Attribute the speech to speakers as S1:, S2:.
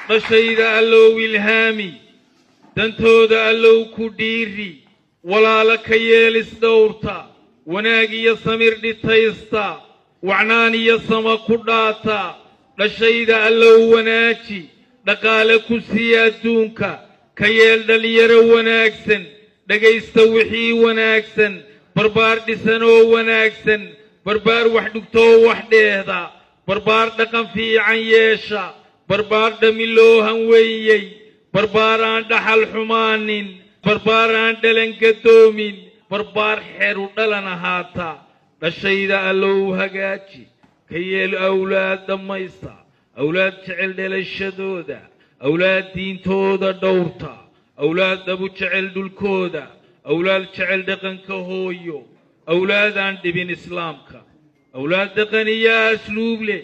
S1: dhashayda allow ilhaami dantooda allow ku dhiiri walaala ka yeelis dhowrta wanaag iyo samir dhitaysta wacnaan iyo sama ku dhaata dhashayda allow wanaaji dhaqaale ku sii adduunka ka yeel dhalinyaro wanaagsan dhagaysta wixii wanaagsan barbaar dhisanoo wanaagsan barbaar wax dhugtoo wax dheehda barbaar dhaqan fiican yeesha barbaar dhamiloohan weeyey barbaar aan dhaxal xumaanin barbaar aan dhalan gadoomin barbaar xeru dhalan ahaata dhashayda allow hagaaji ka yeel awlaad dhammaysta awlaad jecel dhalashadooda awlaad diintooda dhowrta awlaad dhabu jecel dhulkooda awlaad jecel dhaqanka hooyo awlaad aan dhibin islaamka awlaad dhaqan iyo asluub leh